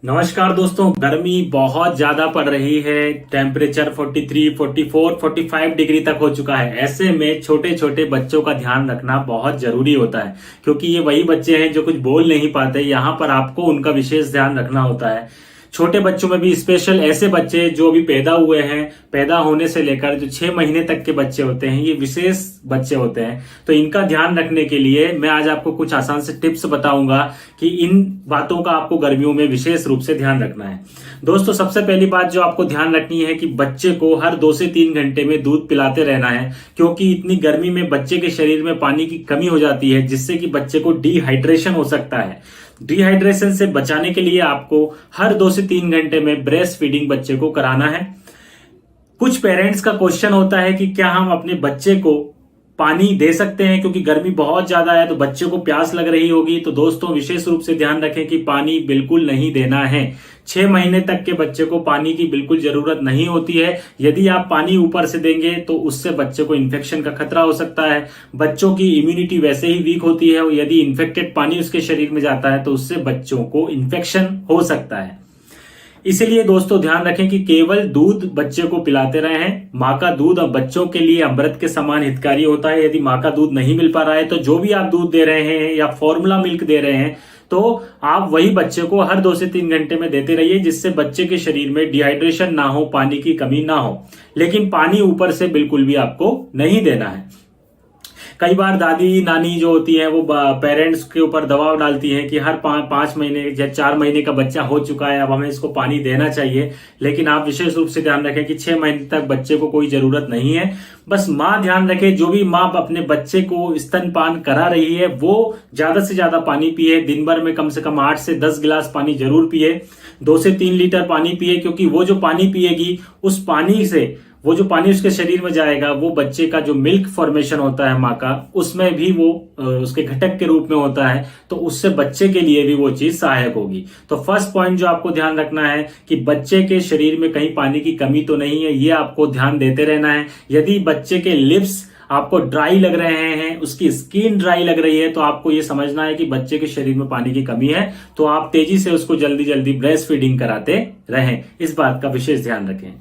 नमस्कार दोस्तों। गर्मी बहुत ज्यादा पड़ रही है। टेम्परेचर 43, 44, 45 डिग्री तक हो चुका है। ऐसे में छोटे छोटे बच्चों का ध्यान रखना बहुत जरूरी होता है, क्योंकि ये वही बच्चे हैं जो कुछ बोल नहीं पाते। यहाँ पर आपको उनका विशेष ध्यान रखना होता है। छोटे बच्चों में भी स्पेशल ऐसे बच्चे जो अभी पैदा हुए हैं, पैदा होने से लेकर जो 6 महीने तक के बच्चे होते हैं, ये विशेष बच्चे होते हैं। तो इनका ध्यान रखने के लिए मैं आज आपको कुछ आसान से टिप्स बताऊंगा कि इन बातों का आपको गर्मियों में विशेष रूप से ध्यान रखना है। दोस्तों, सबसे पहली बात जो आपको ध्यान रखनी है कि बच्चे को हर 2 से 3 घंटे में दूध पिलाते रहना है, क्योंकि इतनी गर्मी में बच्चे के शरीर में पानी की कमी हो जाती है, जिससे कि बच्चे को डिहाइड्रेशन हो सकता है। डिहाइड्रेशन से बचाने के लिए आपको हर 2 से 3 घंटे में ब्रेस्ट फीडिंग बच्चे को कराना है। कुछ पेरेंट्स का क्वेश्चन होता है कि क्या हम अपने बच्चे को पानी दे सकते हैं, क्योंकि गर्मी बहुत ज्यादा है तो बच्चे को प्यास लग रही होगी। तो दोस्तों, विशेष रूप से ध्यान रखें कि पानी बिल्कुल नहीं देना है। 6 महीने तक के बच्चे को पानी की बिल्कुल जरूरत नहीं होती है। यदि आप पानी ऊपर से देंगे तो उससे बच्चे को इन्फेक्शन का खतरा हो सकता है। बच्चों की इम्यूनिटी वैसे ही वीक होती है, और यदि इन्फेक्टेड पानी उसके शरीर में जाता है तो उससे बच्चों को इन्फेक्शन हो सकता है। इसीलिए दोस्तों, ध्यान रखें कि केवल दूध बच्चे को पिलाते रहें। माँ का दूध अब बच्चों के लिए अमृत के समान हितकारी होता है। यदि माँ का दूध नहीं मिल पा रहा है तो जो भी आप दूध दे रहे हैं या फॉर्मूला मिल्क दे रहे हैं, तो आप वही बच्चे को हर 2 से 3 घंटे में देते रहिए, जिससे बच्चे के शरीर में डिहाइड्रेशन ना हो, पानी की कमी ना हो। लेकिन पानी ऊपर से बिल्कुल भी आपको नहीं देना है। कई बार दादी नानी जो होती है वो पेरेंट्स के ऊपर दबाव डालती हैं कि हर 5 महीने या 4 महीने का बच्चा हो चुका है, अब हमें इसको पानी देना चाहिए। लेकिन आप विशेष रूप से ध्यान रखें कि 6 महीने तक बच्चे को कोई जरूरत नहीं है। बस माँ ध्यान रखे, जो भी माँ अपने बच्चे को स्तनपान करा रही है वो ज्यादा से ज्यादा पानी पिए। दिन भर में कम से कम 8 से 10 गिलास पानी जरूर पिए। 2 से 3 लीटर पानी पिए, क्योंकि वो जो पानी पिएगी उस पानी से वो जो पानी उसके शरीर में जाएगा वो बच्चे का जो मिल्क फॉर्मेशन होता है माँ का, उसमें भी वो उसके घटक के रूप में होता है। तो उससे बच्चे के लिए भी वो चीज सहायक होगी। तो फर्स्ट पॉइंट जो आपको ध्यान रखना है कि बच्चे के शरीर में कहीं पानी की कमी तो नहीं है, ये आपको ध्यान देते रहना है। यदि बच्चे के लिप्स आपको ड्राई लग रहे हैं, उसकी स्किन ड्राई लग रही है, तो आपको ये समझना है कि बच्चे के शरीर में पानी की कमी है। तो आप तेजी से उसको जल्दी जल्दी ब्रेस्ट फीडिंग कराते रहें। इस बात का विशेष ध्यान रखें।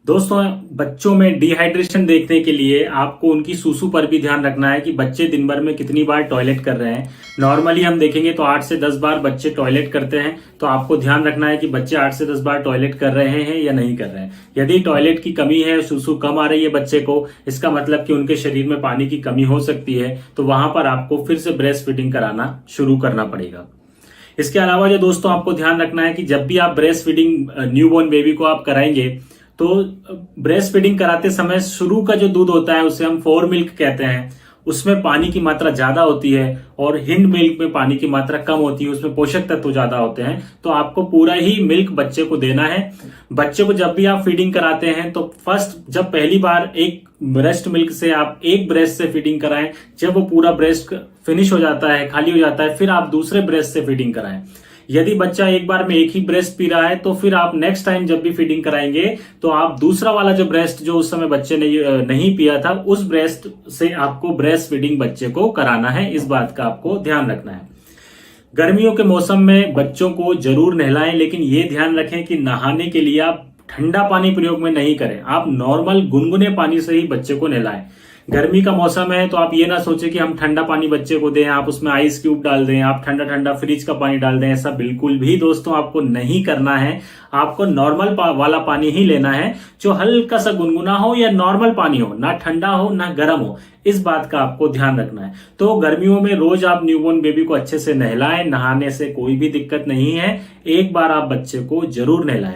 दोस्तों, बच्चों में डिहाइड्रेशन देखने के लिए आपको उनकी सूसू पर भी ध्यान रखना है कि बच्चे दिन भर में कितनी बार टॉयलेट कर रहे हैं। नॉर्मली हम देखेंगे तो 8 से 10 बार बच्चे टॉयलेट करते हैं। तो आपको ध्यान रखना है कि बच्चे 8 से 10 बार टॉयलेट कर रहे हैं या नहीं कर रहे हैं। यदि टॉयलेट की कमी है, सूसू कम आ रही है बच्चे को, इसका मतलब कि उनके शरीर में पानी की कमी हो सकती है। तो वहां पर आपको फिर से ब्रेस्ट फीडिंग कराना शुरू करना पड़ेगा। इसके अलावा जो दोस्तों आपको ध्यान रखना है कि जब भी आप ब्रेस्ट फीडिंग न्यूबॉर्न बेबी को आप कराएंगे, तो ब्रेस्ट फीडिंग कराते समय शुरू का जो दूध होता है उसे हम फोर मिल्क कहते हैं। उसमें पानी की मात्रा ज्यादा होती है, और हिंड मिल्क में पानी की मात्रा कम होती है, उसमें पोषक तत्व ज्यादा होते हैं। तो आपको पूरा ही मिल्क बच्चे को देना है। बच्चे को जब भी आप फीडिंग कराते हैं तो फर्स्ट जब पहली बार एक ब्रेस्ट मिल्क से आप एक ब्रेस्ट से फीडिंग कराएं। जब वो पूरा ब्रेस्ट फिनिश हो जाता है, खाली हो जाता है, फिर आप दूसरे ब्रेस्ट से फीडिंग कराएं। यदि बच्चा एक बार में एक ही ब्रेस्ट पी रहा है तो फिर आप नेक्स्ट टाइम जब भी फीडिंग कराएंगे तो आप दूसरा वाला जो ब्रेस्ट जो उस समय बच्चे ने नहीं पिया था, उस ब्रेस्ट से आपको ब्रेस्ट फीडिंग बच्चे को कराना है। इस बात का आपको ध्यान रखना है। गर्मियों के मौसम में बच्चों को जरूर नहलाएं, लेकिन ये ध्यान रखें कि नहाने के लिए आप ठंडा पानी प्रयोग में नहीं करें। आप नॉर्मल गुनगुने पानी से ही बच्चे को नहलाएं। गर्मी का मौसम है तो आप ये ना सोचें कि हम ठंडा पानी बच्चे को दें, आप उसमें आइस क्यूब डाल दें, आप ठंडा ठंडा फ्रिज का पानी डाल दें। ऐसा बिल्कुल भी दोस्तों आपको नहीं करना है। आपको नॉर्मल वाला पानी ही लेना है, जो हल्का सा गुनगुना हो या नॉर्मल पानी हो, ना ठंडा हो ना गर्म हो। इस बात का आपको ध्यान रखना है। तो गर्मियों में रोज आप न्यूबॉर्न बेबी को अच्छे से नहलाएं। नहाने से कोई भी दिक्कत नहीं है, एक बार आप बच्चे को जरूर नहलाएं।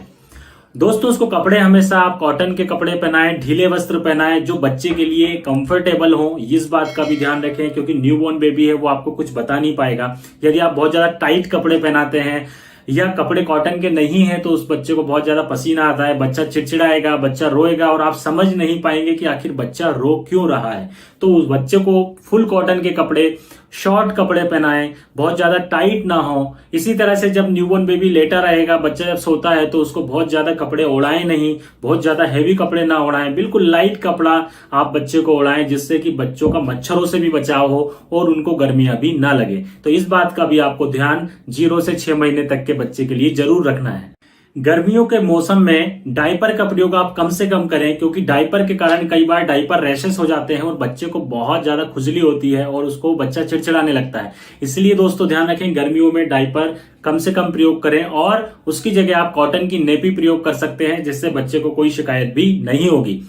दोस्तों, उसको कपड़े हमेशा आप कॉटन के कपड़े पहनाएं, ढीले वस्त्र पहनाएं जो बच्चे के लिए कंफर्टेबल हो। इस बात का भी ध्यान रखें, क्योंकि न्यूबॉर्न बेबी है वो आपको कुछ बता नहीं पाएगा। यदि आप बहुत ज्यादा टाइट कपड़े पहनाते हैं या कपड़े कॉटन के नहीं है तो उस बच्चे को बहुत ज्यादा पसीना आता है, बच्चा चिड़चिड़ाएगा, बच्चा रोएगा, और आप समझ नहीं पाएंगे कि आखिर बच्चा रो क्यों रहा है। तो उस बच्चे को फुल कॉटन के कपड़े शॉर्ट कपड़े पहनाएं, बहुत ज्यादा टाइट ना हो। इसी तरह से जब न्यूबॉर्न बेबी लेटा रहेगा, बच्चा जब सोता है तो उसको बहुत ज्यादा कपड़े ओढ़ाएं नहीं, बहुत ज्यादा हैवी कपड़े ना ओढ़ाएं, बिल्कुल लाइट कपड़ा आप बच्चे को ओढ़ाएं, जिससे कि बच्चों का मच्छरों से भी बचाव हो और उनको गर्मियां भी ना लगे। तो इस बात का भी आपको ध्यान 0 से 6 महीने तक के बच्चे के लिए जरूर रखना है। गर्मियों के मौसम में डायपर का प्रयोग आप कम से कम करें, क्योंकि डायपर के कारण कई बार डायपर रैशेस हो जाते हैं और बच्चे को बहुत ज्यादा खुजली होती है और उसको बच्चा चिड़चिड़ाने लगता है। इसलिए दोस्तों ध्यान रखें, गर्मियों में डायपर कम से कम प्रयोग करें और उसकी जगह आप कॉटन की नेपी प्रयोग कर सकते हैं, जिससे बच्चे को कोई शिकायत भी नहीं होगी।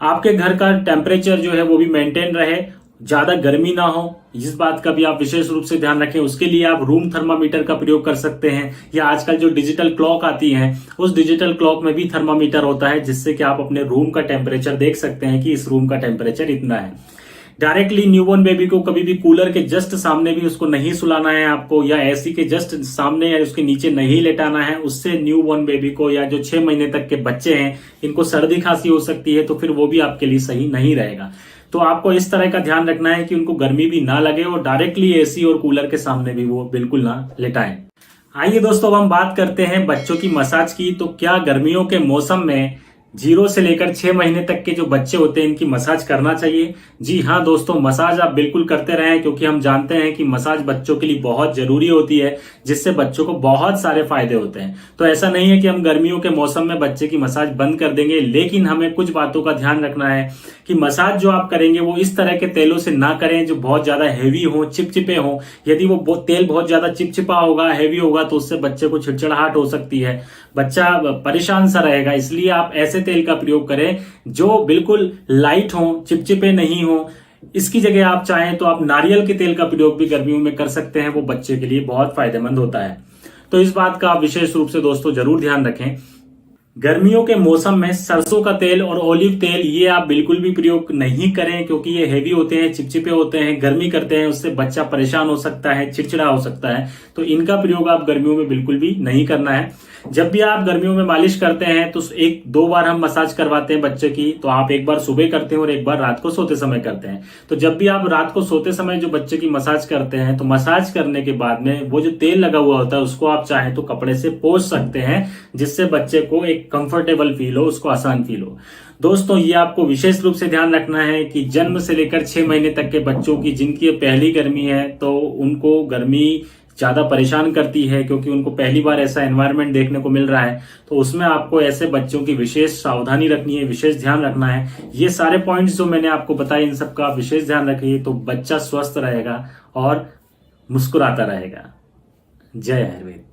आपके घर का टेम्परेचर जो है वो भी मेंटेन रहे, ज्यादा गर्मी ना हो, इस बात का भी आप विशेष रूप से ध्यान रखें। उसके लिए आप रूम थर्मामीटर का प्रयोग कर सकते हैं, या आजकल जो डिजिटल क्लॉक आती है उस डिजिटल क्लॉक में भी थर्मामीटर होता है, जिससे कि आप अपने रूम का टेम्परेचर देख सकते हैं कि इस रूम का टेम्परेचर इतना है। डायरेक्टली न्यूबॉर्न बेबी को कभी भी कूलर के जस्ट सामने भी उसको नहीं सुलाना है आपको, या एसी के जस्ट सामने या उसके नीचे नहीं लेटाना है। उससे न्यूबॉर्न बेबी को या जो 6 महीने तक के बच्चे हैं इनको सर्दी खांसी हो सकती है, तो फिर वो भी आपके लिए सही नहीं रहेगा। तो आपको इस तरह का ध्यान रखना है कि उनको गर्मी भी ना लगे और डायरेक्टली एसी और कूलर के सामने भी वो बिल्कुल ना लेटाएं। आइए दोस्तों, अब हम बात करते हैं बच्चों की मसाज की। तो क्या गर्मियों के मौसम में 0 से लेकर 6 महीने तक के जो बच्चे होते हैं इनकी मसाज करना चाहिए? जी हाँ दोस्तों, मसाज आप बिल्कुल करते रहें, क्योंकि हम जानते हैं कि मसाज बच्चों के लिए बहुत जरूरी होती है, जिससे बच्चों को बहुत सारे फायदे होते हैं। तो ऐसा नहीं है कि हम गर्मियों के मौसम में बच्चे की मसाज बंद कर देंगे, लेकिन हमें कुछ बातों का ध्यान रखना है कि मसाज जो आप करेंगे वो इस तरह के तेलों से ना करें जो बहुत ज्यादा हैवी हो, चिपचिपे हो। यदि वो तेल बहुत ज्यादा चिपचिपा होगा, हैवी होगा, तो उससे बच्चे को चिड़चिड़ाहट हो सकती है, बच्चा परेशान सा रहेगा। इसलिए आप ऐसे तेल का प्रयोग करें जो बिल्कुल लाइट हो, चिपचिपे नहीं हो। इसकी जगह आप चाहें तो आप नारियल के तेल का प्रयोग भी गर्मियों में कर सकते हैं, वो बच्चे के लिए बहुत फायदेमंद होता है। तो इस बात का आप विशेष रूप से दोस्तों जरूर ध्यान रखें। गर्मियों के मौसम में सरसों का तेल और ऑलिव तेल ये आप बिल्कुल भी प्रयोग नहीं करें, क्योंकि ये हैवी होते हैं, चिपचिपे होते हैं, गर्मी करते हैं, उससे बच्चा परेशान हो सकता है, चिड़चिड़ा हो सकता है। तो इनका प्रयोग आप गर्मियों में बिल्कुल भी नहीं करना है। जब भी आप गर्मियों में मालिश करते हैं तो 1-2 बार हम मसाज करवाते हैं बच्चे की। तो आप एक बार सुबह करते हैं और एक बार रात को सोते समय करते हैं। तो जब भी आप रात को सोते समय जो बच्चे की मसाज करते हैं, तो मसाज करने के बाद में वो जो तेल लगा हुआ होता है उसको आप चाहें तो कपड़े से पोंछ सकते हैं, जिससे बच्चे को एक कंफर्टेबल फील हो, उसको आसान फील हो। दोस्तों ये आपको विशेष रूप से ध्यान रखना है कि जन्म से लेकर 6 महीने तक के बच्चों की जिनकी पहली गर्मी है, तो उनको गर्मी ज्यादा परेशान करती है, क्योंकि उनको पहली बार ऐसा एनवायरनमेंट देखने को मिल रहा है। तो उसमें आपको ऐसे बच्चों की विशेष सावधानी रखनी है, विशेष ध्यान रखना है। ये सारे पॉइंट्स जो मैंने आपको बताए इन सब का विशेष ध्यान रखिए, तो बच्चा स्वस्थ रहेगा और मुस्कुराता रहेगा। जय आयुर्वेद।